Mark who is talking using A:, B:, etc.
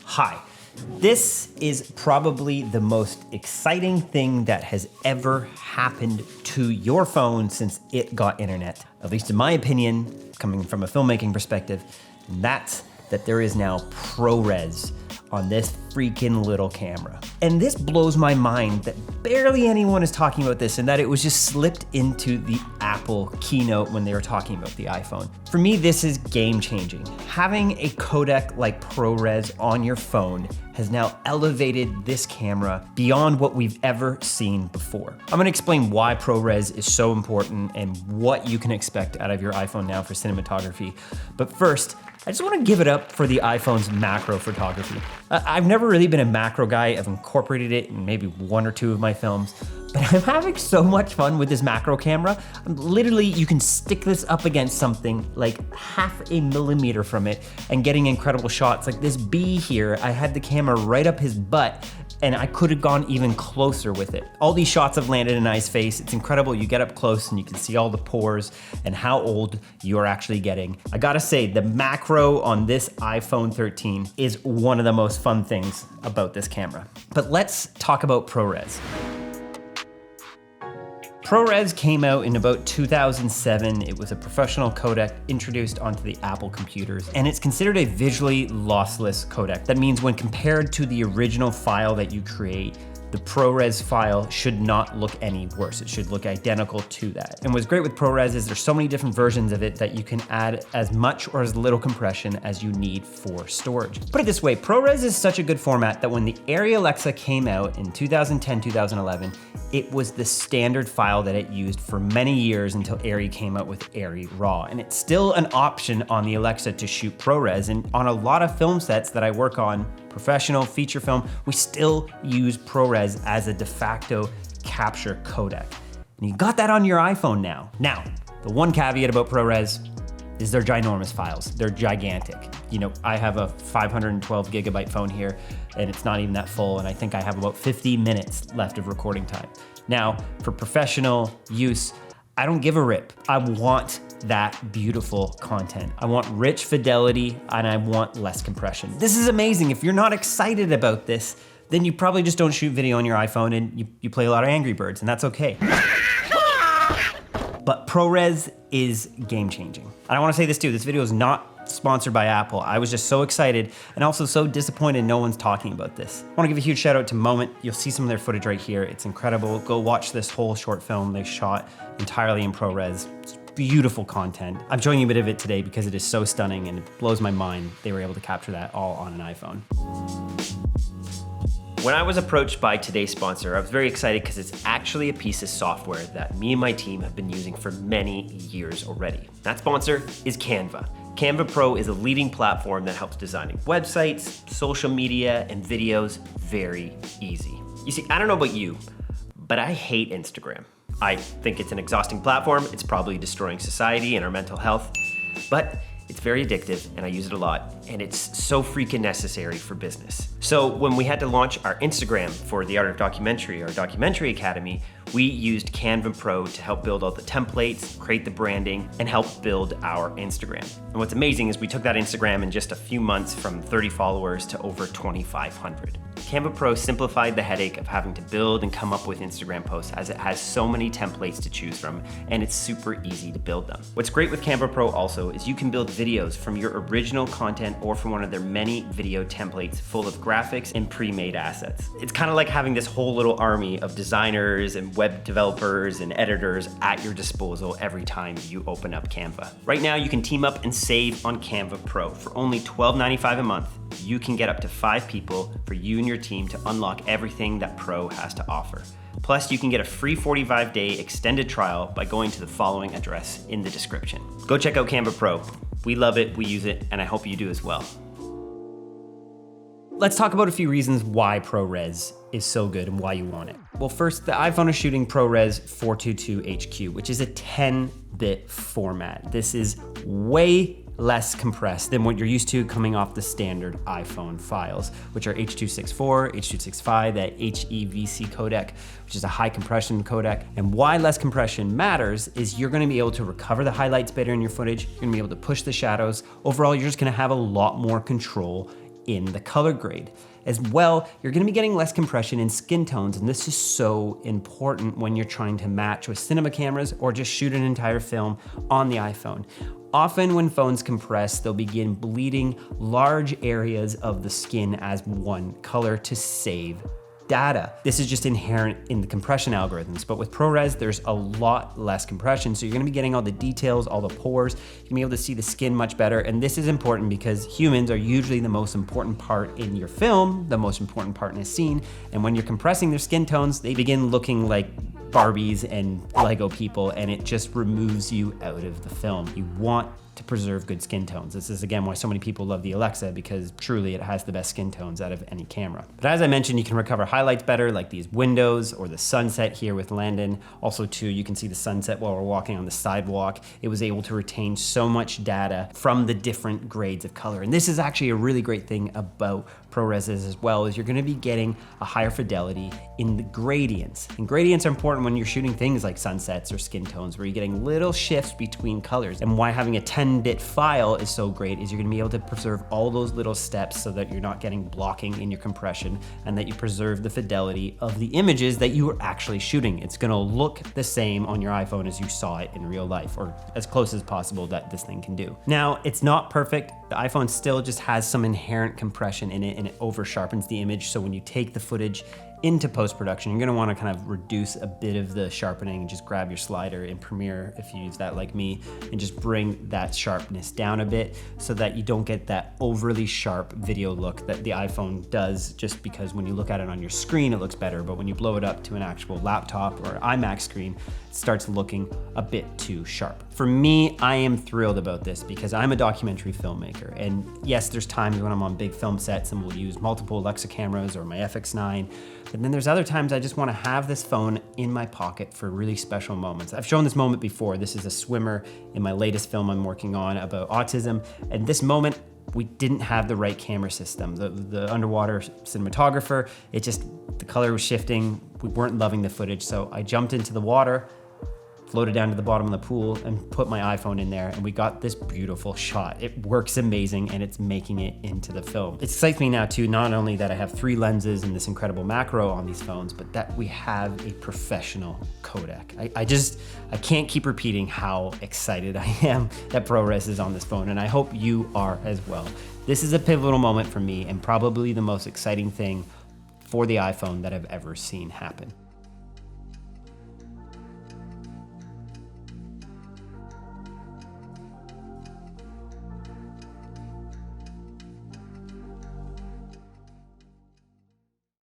A: Hi, this is probably the most exciting thing that has ever happened to your phone since it got internet, at least in my opinion, coming from a filmmaking perspective, and that's that there is now PRORES on this freaking little camera. And this blows my mind that barely anyone is talking about this and that it was just slipped into the Apple keynote when they were talking about the iPhone. For me, this is game changing. Having a codec like PRORES on your phone has now elevated this camera beyond what we've ever seen before. I'm gonna explain why PRORES is so important and what you can expect out of your iPhone now for cinematography. But first, I just wanna give it up for the iPhone's macro photography. I've never really been a macro guy. I've incorporated it in maybe one or two of my films, but I'm having so much fun with this macro camera. Literally, you can stick this up against something like 0.5 millimeter from it and getting incredible shots. Like this bee here, I had the camera right up his butt and I could have gone even closer with it. All these shots have landed in I's face. It's incredible. You get up close and you can see all the pores and how old you're actually getting. I gotta say, the macro on this iPhone 13 is one of the most fun things about this camera. But let's talk about PRORES. PRORES came out in about 2007. It was a professional codec introduced onto the Apple computers, and it's considered a visually lossless codec. That means when compared to the original file that you create, the PRORES file should not look any worse. It should look identical to that. And what's great with PRORES is there's so many different versions of it that you can add as much or as little compression as you need for storage. Put it this way, PRORES is such a good format that when the ARRI Alexa came out in 2010, 2011, it was the standard file that it used for many years until ARRI came out with ARRI RAW. And it's still an option on the Alexa to shoot PRORES. And on a lot of film sets that I work on, professional, feature film, we still use PRORES as a de facto capture codec. And you got that on your iPhone now. Now, the one caveat about PRORES is they're ginormous files. They're gigantic. You know, I have a 512 gigabyte phone here and it's not even that full, and I think I have about 50 minutes left of recording time. Now, for professional use, I don't give a rip. I want that beautiful content. I want rich fidelity and I want less compression. This is amazing. If you're not excited about this, then you probably just don't shoot video on your iPhone and you play a lot of Angry Birds, and that's okay. But PRORES is game changing. And I wanna say this too, this video is not sponsored by Apple. I was just so excited and also so disappointed no one's talking about this. I wanna give a huge shout out to Moment. You'll see some of their footage right here. It's incredible. Go watch this whole short film they shot entirely in PRORES. It's beautiful content. I'm showing you a bit of it today because it is so stunning and it blows my mind they were able to capture that all on an iPhone. When I was approached by today's sponsor, I was very excited because it's actually a piece of software that me and my team have been using for many years already. That sponsor is CANVA. CANVA Pro is a leading platform that helps designing websites, social media, and videos very easy. You see, I don't know about you, but I hate Instagram. I think it's an exhausting platform. It's probably destroying society and our mental health, but it's very addictive and I use it a lot, and it's so freaking necessary for business. So when we had to launch our Instagram for the Art of Documentary, our documentary academy, we used CANVA Pro to help build all the templates, create the branding, and help build our Instagram. And what's amazing is we took that Instagram in just a few months from 30 followers to over 2,500. CANVA Pro simplified the headache of having to build and come up with Instagram posts, as it has so many templates to choose from, and it's super easy to build them. What's great with CANVA Pro also is you can build videos from your original content or from one of their many video templates full of graphics and pre-made assets. It's kind of like having this whole little army of designers and web developers and editors at your disposal every time you open up Canva. Right now, you can team up and save on CANVA Pro. For only $12.95 a month, you can get up to 5 people for you and your team to unlock everything that Pro has to offer. Plus, you can get a free 45-day extended trial by going to the following address in the description. Go check out CANVA Pro. We love it, we use it, and I hope you do as well. Let's talk about a few reasons why PRORES is so good and why you want it. Well, first, the iPhone is shooting PRORES 422HQ, which is a 10-bit format. This is way
B: less compressed than what you're used to coming off the standard iPhone files, which are H.264, H.265, that HEVC codec, which is a high compression codec. And why less compression matters is you're gonna be able to recover the highlights better in your footage, you're gonna be able to push the shadows. Overall, you're just gonna have a lot more control in the color grade. As well, you're gonna be getting less compression in skin tones, and this is so important when you're trying to match with cinema cameras or just shoot an entire film on the iPhone. Often when phones compress, they'll begin bleeding large areas of the skin as one color to save data. This is just inherent in the compression algorithms, but with PRORES, there's a lot less compression, so you're gonna be getting all the details, all the pores, you're gonna be able to see the skin much better, and this is important because humans are usually the most important part in your film, the most important part in a scene, and when you're compressing their skin tones, they begin looking like Barbies and Lego people, and it just removes you out of the film. You want to preserve good skin tones. This is again why so many people love the Alexa, because truly it has the best skin tones out of any camera. But as I mentioned, you can recover highlights better, like these windows or the sunset here with Landon. Also too, you can see the sunset while we're walking on the sidewalk. It was able to retain so much data from the different grades of color. And this is actually a really great thing about PRORES as well, is you're gonna be getting a higher fidelity in the gradients. And gradients are important when you're shooting things like sunsets or skin tones, where you're getting little shifts between colors. And why having a 10-bit file is so great is you're gonna be able to preserve all those little steps so that you're not getting blocking in your compression, and that you preserve the fidelity of the images that you are actually shooting. It's gonna look the same on your iPhone as you saw it in real life, or as close as possible that this thing can do. Now, it's not perfect. The iPhone still just has some inherent compression in it, and it over sharpens the image. So when you take the footage into post-production, you're gonna wanna kind of reduce a bit of the sharpening and just grab your slider in Premiere, if you use that like me, and just bring that sharpness down a bit so that you don't get that overly sharp video look that the iPhone does, just because when you look at it on your screen, it looks better, but when you blow it up to an actual laptop or iMac screen, it starts looking a bit too sharp. For me, I am thrilled about this because I'm a documentary filmmaker, and yes, there's times when I'm on big film sets and we'll use multiple Alexa cameras or my FX9, but then there's other times I just want to have this phone in my pocket for really special moments. I've shown this moment before. This is a swimmer in my latest film I'm working on about autism, and this moment, we didn't have the right camera system. The underwater cinematographer, the color was shifting. We weren't loving the footage, so I jumped into the water, floated down to the bottom of the pool, and put my iPhone in there, and we got this beautiful shot. It works amazing, and it's making it into the film. It excites me now too, not only that I have 3 lenses and this incredible macro on these phones, but that we have a professional codec. I can't keep repeating how excited I am that PRORES is on this phone, and I hope you are as well. This is a pivotal moment for me, and probably the most exciting thing for the iPhone that I've ever seen happen.